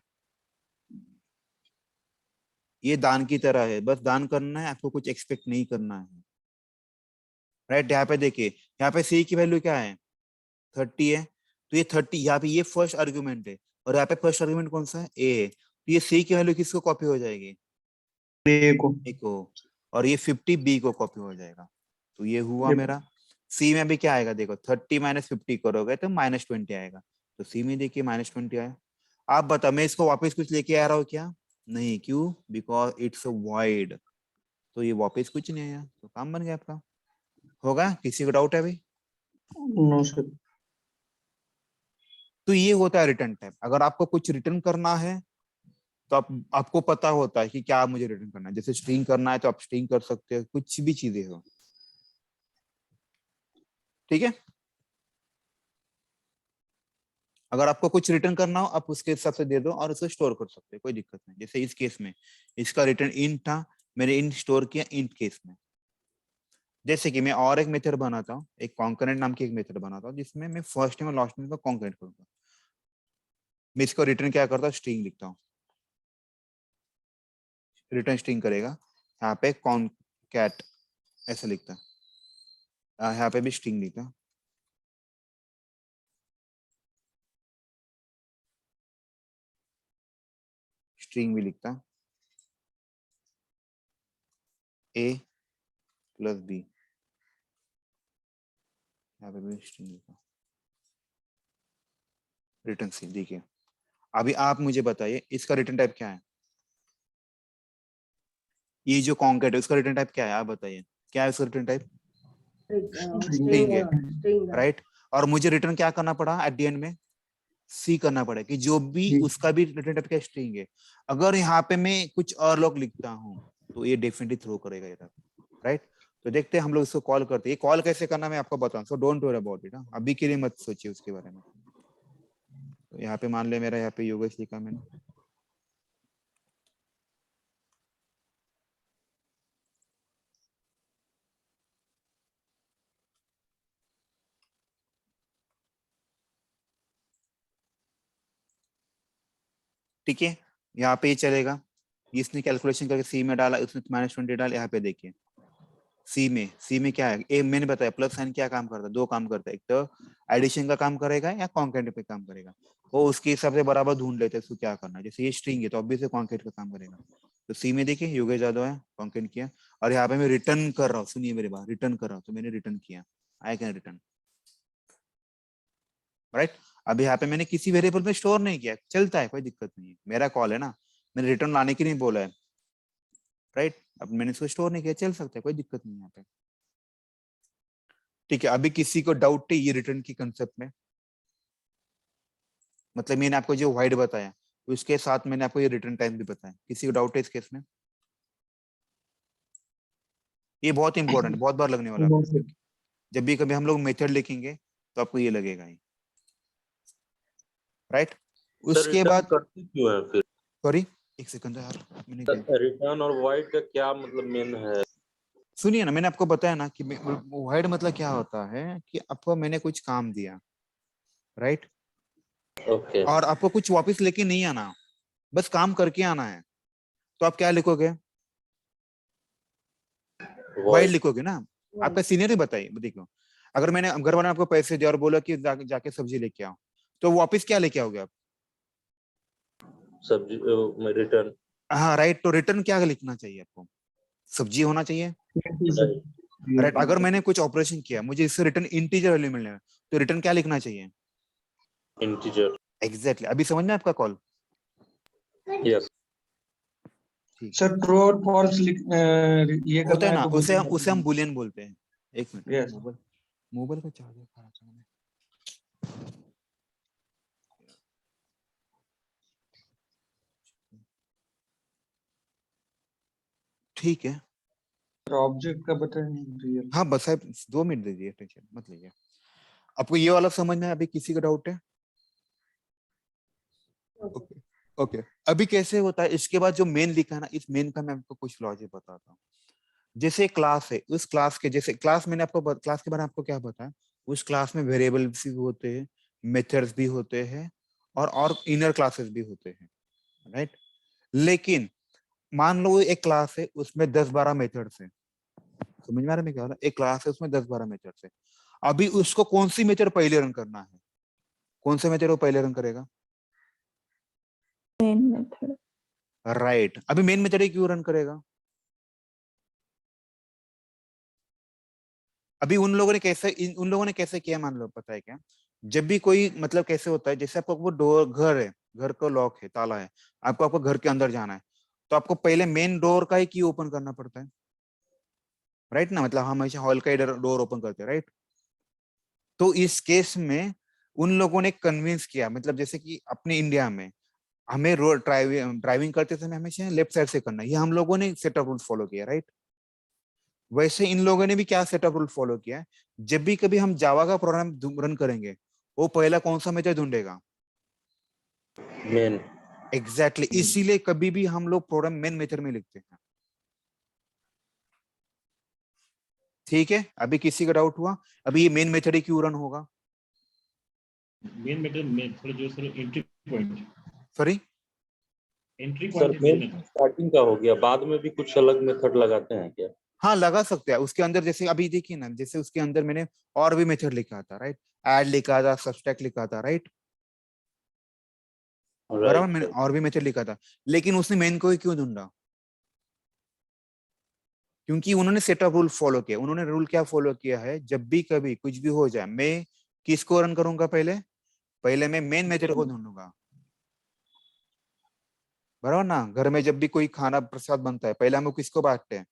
ये दान की तरह है, बस दान करना है, आपको कुछ एक्सपेक्ट नहीं करना है। राइट, यहाँ पे देखिए, यहाँ पे सी की वैल्यू क्या है, 30 है, तो ये 30 यहाँ पे ये फर्स्ट आर्ग्यूमेंट है, और यहाँ पे फर्स्ट आर्ग्यूमेंट कौन सा है, ए है, तो ये सी की वैल्यू किसको कॉपी हो जाएगी, देखो ए को, और ये 50 बी को कॉपी हो जाएगा। तो ये हुआ देखो। मेरा। सी में भी क्या आएगा, देखो 30 माइनस 50 करोगे तो -20 आएगा, तो सी में देखिए -20 आया। आप बताओ मैं इसको वापस कुछ लेके आ रहा हूँ क्या, नहीं, क्यों, बिकॉज इट्स वाइड, तो ये वापस कुछ नहीं आया, तो काम बन गया आपका। होगा, किसी को डाउट है अभी, नो सर। तो ये होता है रिटर्न टाइप। अगर आपको कुछ रिटर्न करना है तो आपको पता होता है कि क्या मुझे रिटर्न करना है, जैसे स्ट्रिंग करना है तो आप स्ट्रिंग कर सकते हो, कुछ भी चीजें हो, ठीक है। अगर आपको कुछ रिटर्न करना हो आप उसके हिसाब से दे दो और उसे स्टोर कर सकते हो, कोई दिक्कत नहीं। जैसे इस केस में इसका रिटर्न इंट था, मैंने इंट स्टोर किया इंट केस में। जैसे कि मैं और एक मेथड बनाता हूँ, एक कॉन्करेंट नाम की एक मेथड बनाता हूँ जिसमें मैं फर्स्ट नेम और लास्ट नेम का कॉन्करेंट करूंगा। मैं इसको रिटर्न क्या करता हूँ, स्ट्रिंग लिखता हूँ, रिटर्न स्ट्रिंग करेगा, यहाँ पे कॉन्कैट ऐसा लिखता है, यहाँ पे भी स्ट्रिंग लिखता, स्ट्रिंग भी लिखता, ए प्लस बी, यहाँ पे भी स्ट्रिंग लिखता, रिटर्न सी। देखिए अभी आप मुझे बताइए इसका रिटर्न टाइप क्या है, ये जो कॉन्कैट है उसका रिटर्न टाइप क्या है, आप बताइए क्या है उसका रिटर्न टाइप, स्ट्रिंग है, राइट। और मुझे रिटर्न क्या करना पड़ा एट दी एंड में, सी करना पड़ा कि जो भी उसका भी रिटर्न टाइप का स्ट्रिंग है। अगर यहाँ पे मैं कुछ और लोग लिखता हूँ तो ये डेफिनेटली थ्रो करेगा ये, राइट। तो देखते हैं हम लोग इसको कॉल करते हैं, ये कॉल कैसे करना मैं आपको बताऊं, so don't worry about it, अभी के लिए मत सोचिए उसके बारे में। तो यहाँ पे मान ले मेरा यहाँ पे योगेश लिखा मैंने, ठीक है। यहाँ पे ये चलेगा, इसने कैलकुलेशन करके सी में डाला, उसने -20 डाला। यहाँ पे देखिए सी में क्या है, ए मैंने बताया प्लस साइन क्या काम करता है, दो काम करता है, एक तो एडिशन का काम करेगा या कॉन्केट पे काम करेगा, वो उसके हिसाब से बराबर ढूंढ लेते हैं उसको क्या करना है। जैसे ये स्ट्रिंग है तो ऑब्वियसली कॉन्केट का काम करेगा, तो सी में देखिए योगेश यादव है, कॉन्केट किया, और यहाँ पे मैं रिटर्न कर रहा हूँ, सुनिए मेरी बात, रिटर्न कर रहा हूँ, तो मैंने रिटर्न किया, आई कैन रिटर्न, राइट। अब यहाँ पे मैंने किसी वेरिएबल में स्टोर नहीं किया, चलता है, कोई दिक्कत नहीं है, मेरा कॉल है ना, मैंने रिटर्न लाने की नहीं बोला है, राइट। अब मैंने इसको स्टोर नहीं किया, चल सकता है, कोई दिक्कत नहीं यहाँ पे, ठीक है। अभी किसी को डाउट है ये रिटर्न की कंसेप्ट में, मतलब मैंने आपको जो वाइड बताया उसके साथ मैंने आपको ये रिटर्न टाइम भी बताया, किसी को डाउट है इस केस में, ये बहुत इंपॉर्टेंट, बहुत बार लगने वाला नो आपको, सर। जब भी कभी हम लोग मेथड लिखेंगे तो आपको ये लगेगा ही, राइट। सर उसके रिटर्न बाद करते क्यों है फिर, सॉरी एक सेकंड यार, मैंने देख, रिटर्न और वाइड का क्या मतलब मेन है? सुनिए ना, मैंने आपको बताया ना कि वाइड मतलब क्या होता है कि आपको मैंने कुछ काम दिया, राइट, ओके। और आपको कुछ वापस लेके नहीं आना, बस काम करके आना है, तो आप क्या लिखोगे? Wide wide. लिखोगे ना। आपका सीनियर ही बताइए, देखो, अगर मैंने घर वाले ने आपको पैसे दिया और बोला कि जाके सब्जी लेके आओ, तो वापस क्या लेके आओगे आप? सब्जी रिटर्न। हाँ राइट, तो रिटर्न क्या लिखना चाहिए आपको? सब्जी होना चाहिए, राइट। अगर मैंने कुछ ऑपरेशन किया, मुझे इससे रिटर्न इंटीजर वैल्यू मिलने है, तो रिटर्न क्या लिखना चाहिए? इंटीजर। एग्जैक्टली, अभी समझ में आपका कॉल? यस। ठीक सर ट्रू और फॉल्स ये होता करना है है ना, तो उसे हम बुलियन बोलते हैं। एक मिनट, यस। मोबाइल मोबाइल का चार्जर खराब है। ठीक है, ऑब्जेक्ट का बताएं रियल। हाँ बस आप 2 मिनट दीजिए, टेंशन मत लीजिए। आपको ये वाला समझ में है? अभी किसी का डाउट है? Okay, okay. अभी कैसे होता है, इसके बाद जो मेन लिखा है ना, इस मेन का मैं आपको कुछ लॉजिक बताता हूँ। जैसे क्लास है, उस क्लास के जैसे क्लास, मैंने आपको क्लास के बारे में आपको क्या बताया? उस क्लास में वेरिएबल्स भी होते हैं, मेथड्स भी होते हैं, और इनर क्लासेस भी होते हैं, राइट। लेकिन मान लो एक क्लास है, उसमें 10-12 मेथड्स हैं। समझ में आ रहा है मैं क्या हो रहा है? एक क्लास है, उसमें 10-12 मेथड्स है। अभी उसको कौन सी मेथड पहले रन करना है? कौन से मेथड वो पहले रन करेगा? Main method. राइट, अभी मेन मेथड ही क्यों रन करेगा? अभी उन लोगों ने कैसे किया, मान लो, पता है क्या? जब भी कोई मतलब कैसे होता है, जैसे आपको वो डोर, घर है, घर का लॉक है, ताला है, आपको आपको घर के अंदर जाना है, तो आपको पहले मेन डोर का ही की ओपन करना पड़ता है, राइट ना, मतलब हम हमेशा हॉल का ही डोर ओपन करते हैं, राइट। तो इस केस में उन लोगों ने कन्विंस किया, मतलब जैसे कि अपने इंडिया में हमें रोड ड्राइविंग करते समय हमेशा लेफ्ट साइड से करना है, ये हम लोगों ने सेट ऑफ रूल फॉलो किया, राइट। वैसे इन लोगों ने भी क्या सेट ऑफ रूल फॉलो किया है? जब भी कभी हम जावा का प्रोग्राम रन करेंगे, वो पहला कौन सा मेथड ढूंढेगा? मेन। एग्जैक्टली, इसीलिए कभी भी हम लोग प्रोग्राम मेन मेथड में लिखते हैं। ठीक है, अभी किसी का डाउट हुआ? अभी ये मेन मेथड ही क्यों रन होगा? मेन मेथड जो sir entry point, sorry, entry sir point है मेन मेन मेथड। स्टार्टिंग का हो गया, बाद में भी कुछ अलग मेथड लगाते हैं क्या? हाँ लगा सकते हैं उसके अंदर, जैसे अभी देखिए ना, जैसे उसके अंदर मैंने और भी मेथड लिखा था, राइट। ऐड लिखा था, सब्सट्रैक्ट लिखा था, राइट। बराबर, राइट मैंने राइट। और भी मेथड लिखा था, लेकिन उसने मेन को ही क्यों ढूंढा? क्योंकि उन्होंने सेट ऑफ रूल फॉलो किया। उन्होंने रूल क्या फॉलो किया है, जब भी कभी कुछ भी हो जाए, मैं किसको रन करूंगा? पहले पहले मैं मेन मेथड को ढूंढूंगा, बराबर ना। घर में जब भी कोई खाना प्रसाद बनता है, पहले हम लोग किसको बांटते हैं?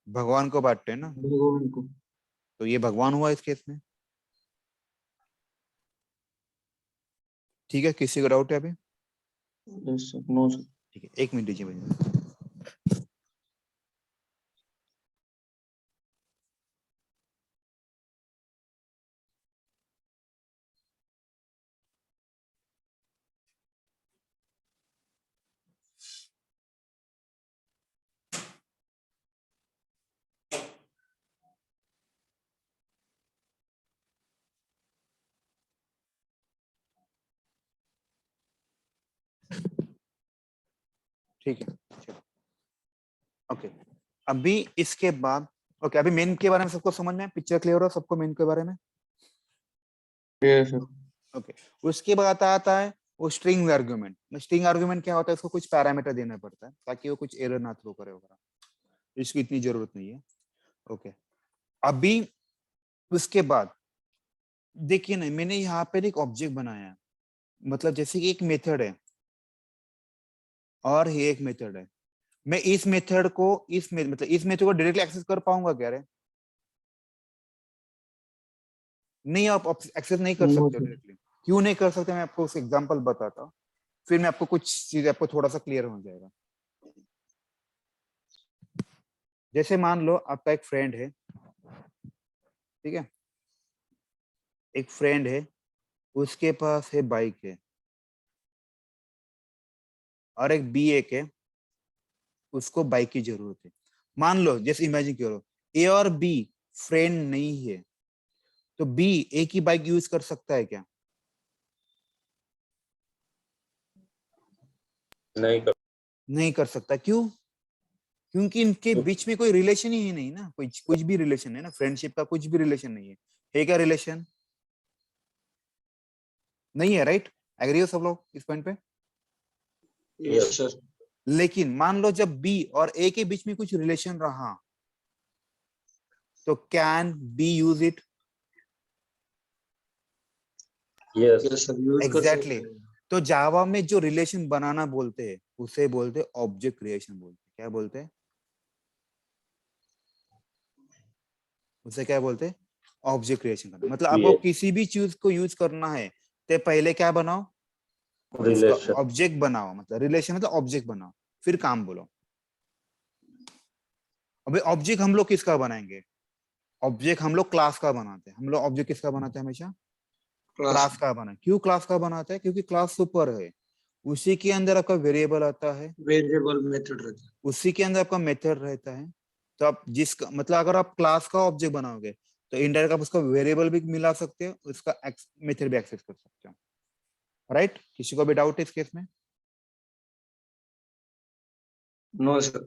भगवान को बांटते हैं ना। भगवान को। तो ये भगवान हुआ इस केस में। ठीक है, किसी का डाउट है अभी? Yes sir, no sir. ठीक है, 1 मिनट दीजिए मुझे। ठीक है, चलो, ओके। अभी इसके बाद, ओके, अभी मेन के बारे में सबको समझ में, पिक्चर क्लियर हो सबको मेन के बारे में? Yes sir. ओके। उसके बाद आता है वो स्ट्रिंग आर्गुमेंट। स्ट्रिंग आर्गुमेंट क्या होता है? उसको कुछ पैरामीटर देना पड़ता है ताकि वो कुछ एरर ना थ्रो करे वगैरह, इसकी इतनी जरूरत नहीं है। ओके, अभी उसके बाद देखिए ना, मैंने यहाँ पर एक ऑब्जेक्ट बनाया है, मतलब जैसे कि एक मेथड है और ये एक मेथड है। मैं इस मेथड को मतलब इस मेथड को डायरेक्टली एक्सेस कर पाऊंगा क्या रे? नहीं, आप एक्सेस नहीं कर नो सकते सर। डायरेक्टली। क्यों नहीं कर सकते? मैं आपको उस एग्जांपल बताता हूँ, फिर मैं आपको कुछ चीज आपको थोड़ा सा क्लियर हो जाएगा। जैसे मान लो आपका एक फ्रेंड है, ठीक है, एक फ्रेंड है, उसके पास है बाइक है, और एक बी एक है, उसको बाइक की जरूरत है। मान लो, जैसे इमेजिन करो ए और बी फ्रेंड नहीं है, तो बी ए की बाइक यूज कर सकता है क्या? नहीं कर सकता। क्यों? क्योंकि इनके बीच में कोई रिलेशन ही नहीं ना, कुछ भी रिलेशन है ना, फ्रेंडशिप का कुछ भी रिलेशन नहीं है क्या रिलेशन? नहीं है, राइट? एग्री हो सब लोग इस पॉइंट पे? Yes sir. लेकिन मान लो जब बी और ए के बीच में कुछ रिलेशन रहा, तो can be use it? Yes yes sir, use कर सकते एग्जैक्टली। हैं। तो जावा में जो रिलेशन बनाना बोलते हैं उसे बोलते हैं ऑब्जेक्ट क्रिएशन बोलते हैं। क्या बोलते हैं उसे? क्या बोलते हैं? ऑब्जेक्ट क्रिएशन करना। मतलब आपको किसी भी चीज को यूज करना है तो पहले क्या बनाओ? उसका रिलेशन ऑब्जेक्ट बनाओ। मतलब रिलेशन मतलब ऑब्जेक्ट बनाओ, फिर काम बोलो। अबे ऑब्जेक्ट हम लोग किसका बनाएंगे? ऑब्जेक्ट हम लोग क्लास का बनाते हैं। हम लोग ऑब्जेक्ट किसका बनाते हैं? हमेशा क्लास क्लास का बना। क्यों क्लास का बनाते हैं? क्योंकि क्लास सुपर है, उसी के अंदर आपका वेरिएबल आता है, वेरिएबल मेथड रहता है। उसी के अंदर आपका मेथड रहता है। तो आप जिसका मतलब अगर आप क्लास का ऑब्जेक्ट बनाओगे तो इनडायरेक्ट आप उसका वेरिएबल भी मिला सकते हो, उसका मेथड भी एक्सेस कर सकते हो, राइट? किसी को भी डाउट है इस केस में? No sir.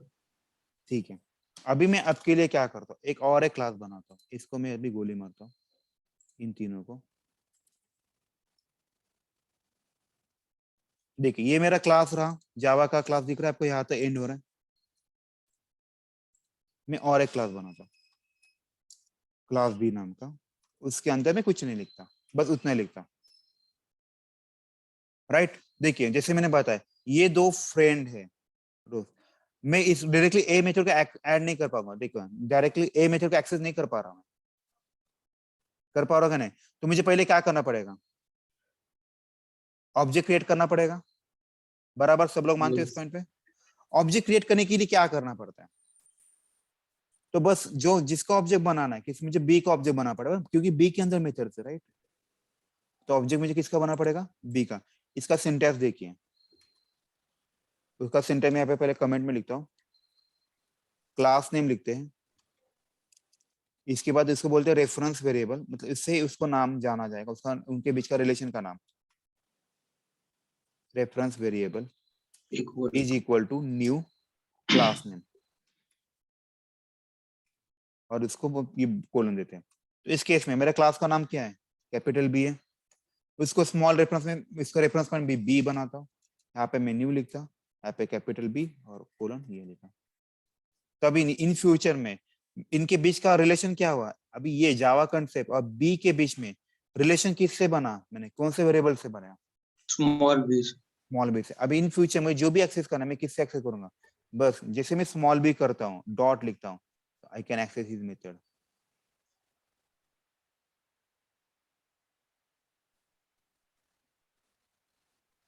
ठीक है। अभी मैं आपके लिए क्या करता हूँ, एक और एक क्लास बनाता हूँ, इसको मैं अभी गोली मारता हूँ इन तीनों को। देखिए ये मेरा क्लास रहा, जावा का क्लास दिख रहा है आपको, यहाँ तक एंड हो रहा है। मैं और एक क्लास बनाता हूँ, क्लास बी नाम का। उसके अंदर में कुछ नहीं लिखता, बस उतना ही लिखता, राइट? देखिए जैसे मैंने बताया, ये दो फ्रेंड है रोज। मैं इस डायरेक्टली ए मेथड को ऐड नहीं कर पाऊंगा। देखो डायरेक्टली ए मेथड को एक्सेस नहीं कर पा रहा हूँ, कर पा रहा नहीं? तो मुझे पहले क्या करना पड़ेगा? ऑब्जेक्ट क्रिएट करना पड़ेगा। बराबर सब लोग मानते हो इस पॉइंट पे? ऑब्जेक्ट क्रिएट करने के लिए क्या करना पड़ता है? तो बस जो जिसका ऑब्जेक्ट बनाना है, किस मुझे बी का ऑब्जेक्ट बनाना पड़ेगा, क्योंकि बी के अंदर मेथड है, राइट? तो ऑब्जेक्ट मुझे किसका बनाना पड़ेगा? बी का। इसका सिंटैक्स देखिए, उसका सिंटैक्स मैं यहाँ पे पहले कमेंट में लिखता हूँ। क्लास नेम लिखते हैं, इसके बाद इसको बोलते हैं रेफरेंस वेरिएबल, मतलब इससे उसको नाम जाना जाएगा, उसका उनके बीच का रिलेशन का नाम। Reference variable is equal to new class name, और इसको ये कोलन देते हैं। तो इस केस में मेरा क्लास का नाम क्या है? कैपिटल बी है। उसको स्मॉल रेफरेंस में, इसका रेफरेंस पॉइंट भी बी बनाता हूँ। यहाँ पे मैं न्यू लिखता, यहाँ पे कैपिटल बी और कोलन ये लिखा। तभी इन फ्यूचर में इनके बीच का रिलेशन क्या हुआ? अभी ये जावा कंसेप्ट और बी के बीच में रिलेशन किससे बना? मैंने कौन से वेरिएबल से बनाया? Small B. स्मॉल बी से। अभी इन फ्यूचर में जो भी एक्सेस करना है मैं किससे एक्सेस करूंगा? बस जैसे मैं स्मॉल बी करता हूँ, डॉट लिखता हूँ, I can access his method.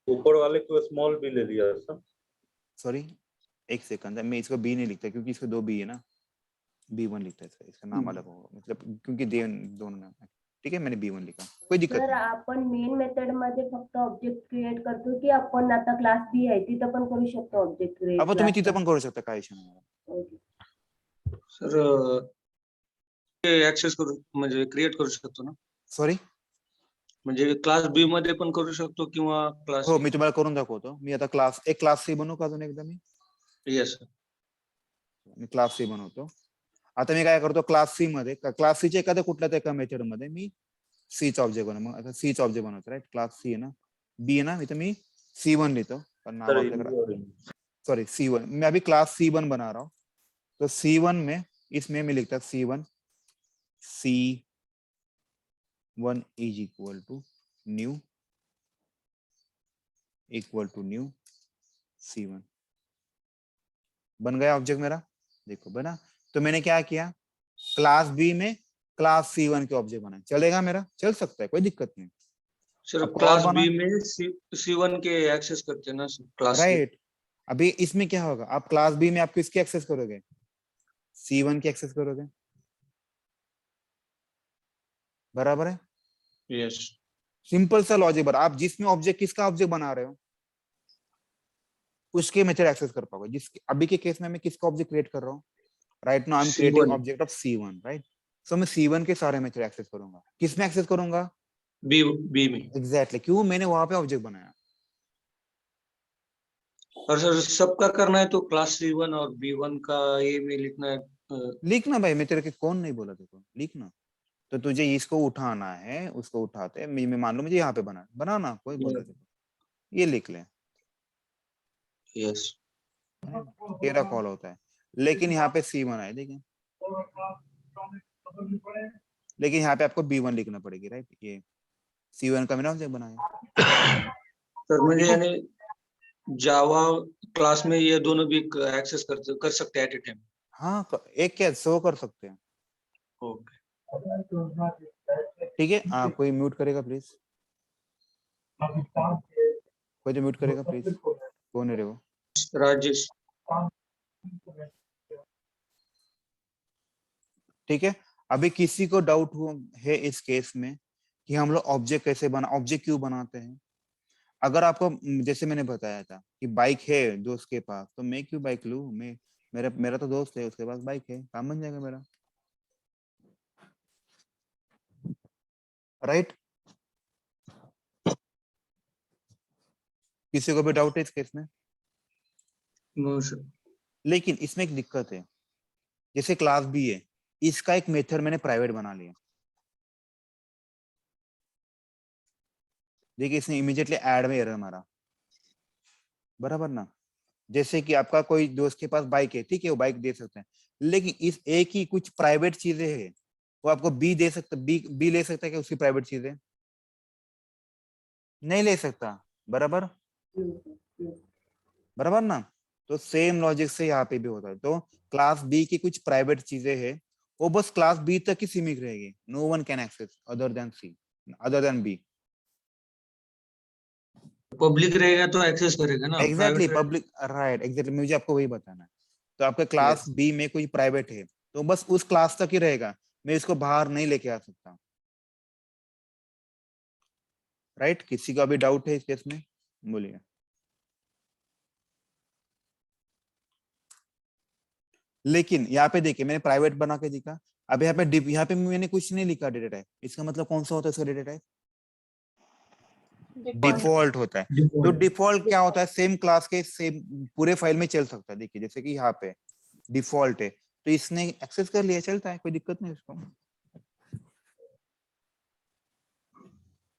ऊपर वाले को स्मॉल भी ले लिया सर। सॉरी एक सेकंड, मैं इसको बी नहीं लिखता क्योंकि इसको दो बी है ना, B1 लिखता है इसका, इसका नाम अलग होगा, मतलब क्योंकि दोनों नाम है। ठीक है, मैंने B1 लिखा, कोई दिक्कत सर नहीं। आपण मेन मेथड मध्ये फक्त ऑब्जेक्ट क्रिएट करतो की आपण आता क्लास बी आहे तिथं पण करू शकतो ऑब्जेक्ट क्रिएट? अब तुम्ही तिथं पण करू शकता, काय इशू नाही. सर ऍक्सेस करू म्हणजे क्रिएट करू शकतो ना, सॉरी, म्हणजे क्लास बी मध्ये पण करू शकतो किंवा क्लास हो मी तुम्हाला करून दाखवतो. मी आता क्लास सी बनवू का अजून एकदा? यस मी क्लास सी बनवतो. आता मी काय करतो, क्लास सी मध्ये, क्लास सी च्या एखाद्या कुठल्या तर एका मेथड मध्ये मी सी चा ऑब्जेक्ट बनवतो. मग आता सी चा ऑब्जेक्ट बनवतो, राइट? क्लास सी है ना, बी है ना, इथं मी C1 लिहितो, पण नाव आपल्याकडे, सॉरी C1, मैं अभी क्लास C1 बना रहा हूँ. तो C1 में, इसमें मैं लिखता C1 is equal to new C1. बन गया ऑब्जेक्ट मेरा, देखो बना. तो मैंने क्या किया, क्लास बी में क्लास C1 के ऑब्जेक्ट बनाए. चलेगा मेरा? चल सकता है, कोई दिक्कत नहीं. सर. आपको क्लास और बना, बी में C1 के एक्सेस करते हैं ना क्लास सी. राइट? अभी इसमें क्या होगा, आप क्लास बी में आप किसकी एक्सेस करोगे? C1 की एक्सेस करोगे, बराबर है? यस. सिंपल सा लॉजिक. आप जिसमें ऑब्जेक्ट, किसका ऑब्जेक्ट बना रहे हो? उसके मेथड एक्सेस कर पाओगे। जिस अभी के केस में मैं किसका ऑब्जेक्ट क्रिएट कर रहा हूँ, right now I am creating C1 object of C1, right. So मैं C1 के सारे मेथड एक्सेस करूंगा। किस में एक्सेस करूंगा? बी में। एग्जैक्टली क्यों? मैंने वहां पे ऑब्जेक्ट बनाया। और सर सबका करना है तो क्लास C1 और B1 का ये में लिखना है। लिखना भाई, मैं तेरे के कौन नहीं बोला देखो, लिखना। तो तुझे इसको उठाना है, उसको उठाते मैं मान लो मुझे यहाँ पे बनाना कोई बोल रहा देखो, ये लिख ले, यस। तेरा कॉल होता है। लेकिन यहाँ पे C1 है, देखिए, लेकिन यहाँ पे आपको B1 लिखना पड़ेगी, राइट। ये C1 का मैंने ऑब्जेक्ट बनाया। सर मुझे यानी जावा क्लास में ये दोनों भी एक्सेस कर सकते हैं एट ए टाइम। हाँ, एक क्या 100 कर सकते हैं। ओके। ठीक है, कोई म्यूट करेगा प्लीज, कोई तो म्यूट करेगा प्लीज। कौन है रे वो? राजेश। ठीक है, अभी किसी को डाउट है इस केस में कि हम लोग ऑब्जेक्ट कैसे ऑब्जेक्ट क्यों बनाते हैं? अगर आपको जैसे मैंने बताया था कि बाइक है दोस्त के पास, तो मैं क्यों बाइक लूं? मैं मेरा मेरा तो दोस्त है, उसके पास बाइक है, काम बन जाएगा मेरा, राइट। किसी को भी डाउट है इस केस में? No sir. लेकिन इसमें एक दिक्कत है, जैसे क्लास बी है, इसका एक मेथड मैंने प्राइवेट बना लिया। देखिए इसने इमीडिएटली ऐड में एरर मारा, बराबर ना। जैसे कि आपका कोई दोस्त के पास बाइक है, ठीक है, वो बाइक दे सकते हैं, लेकिन इस ए की कुछ प्राइवेट चीजें हैं, वो आपको बी दे सकता, बी ले सकता है क्या उसकी प्राइवेट चीजें? नहीं ले सकता, बराबर बराबर ना। तो सेम लॉजिक से यहाँ पे भी होता है। तो क्लास बी की कुछ प्राइवेट चीजें हैं, वो बस क्लास बी तक ही सीमित रहेगी, no one can access other than C, other than B. Public रहेगा तो एक्सेस करेगा ना, exactly private public, right, exactly मुझे आपको वही बताना है। तो आपका क्लास रहेगा। बी में कोई प्राइवेट है, तो बस उस क्लास तक ही रहेगा, मैं इसको बाहर नहीं लेके आ सकता, राइट। किसी का भी डाउट है इस केस में, बोलिए। लेकिन यहाँ पे देखिए मैंने प्राइवेट बना के दिखा। अब यहाँ पे मैंने कुछ नहीं लिखा डेटा टाइप, इसका मतलब कौन सा होता है इसका डेटा टाइप? डिफॉल्ट होता है। तो डिफॉल्ट क्या होता है? सेम क्लास के सेम पूरे फाइल में चल सकता है। देखिए जैसे कि यहाँ पे डिफॉल्ट है, तो इसने एक्सेस कर लिया, चलता है, कोई दिक्कत नहीं उसको,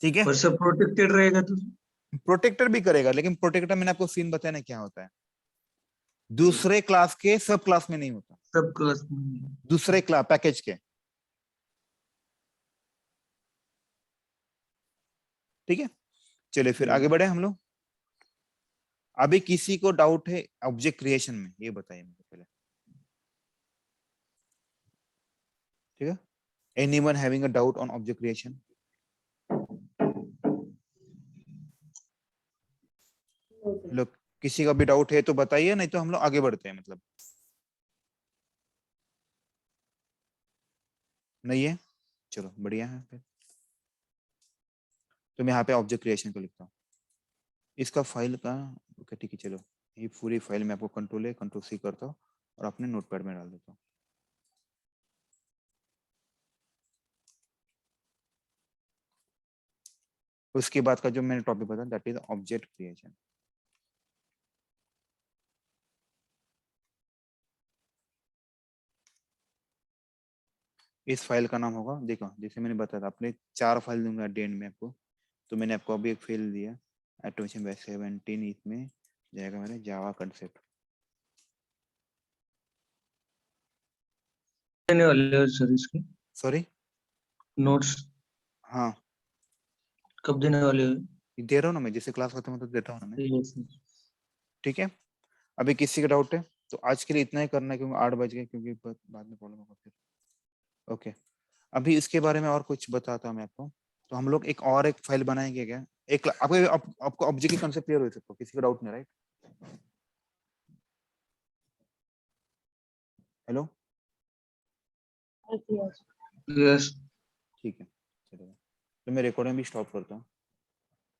ठीक है। पर सब प्रोटेक्टेड रहेगा तो प्रोटेक्टर भी करेगा, लेकिन प्रोटेक्टर मैंने आपको सीन बताया ना क्या होता है, दूसरे क्लास के सब क्लास में नहीं होता, सब क्लास में। दूसरे क्लास पैकेज के, ठीक है। चलिए फिर आगे बढ़े हम लोग। अभी किसी को डाउट है ऑब्जेक्ट क्रिएशन में, ये बताइए मुझे पहले, ठीक है। Anyone having a doubt on object creation? लोग किसी का भी डाउट है तो बताइए, नहीं तो हम लोग आगे बढ़ते हैं, मतलब नहीं है, चलो बढ़िया है फिर। तो मैं यहाँ पे ऑब्जेक्ट क्रिएशन को लिखता हूँ, इसका फाइल का, ओके ठीक है, चलो ये पूरी फाइल में आपको कंट्रोल सी करता हूँ और अपने नोटपैड में डाल देता हूँ। उसके बाद का जो मैंने टॉपिक बताया दैट इज ऑब्जेक्ट क्रिएशन। इस फाइल का नाम होगा, देखो जैसे मैंने बताया था, आपने 4 फाइल दूंगा एंड में आपको, तो मैंने आपको अभी एक फाइल दिया ऑटोमेशन बाय 17, इसमें जाएगा मेरा जावा कंसेप्ट। देने वाले हो सर इसके सॉरी, नोट्स हाँ कब देने वाले हो? दे रहा हूँ ना मैं, जैसे क्लास खत्म होता है देता हूँ ना मैं, Yes, ठीक है। अभी किसी का डाउट है तो आज के लिए इतना ही करना है, क्योंकि 8 बज गए, क्योंकि बाद में प्रॉब्लम होगा फिर। ओके, अभी इसके बारे में और कुछ बताता हूँ मैं आपको। तो हम लोग एक फाइल बनाएंगे क्या, एक आपको ऑब्जेक्ट की कंसेप्ट क्लियर हो सकता, किसी का डाउट नहीं, राइट? Hello, yes. ठीक है, चलिए तो मैं रिकॉर्डिंग भी स्टॉप करता हूँ।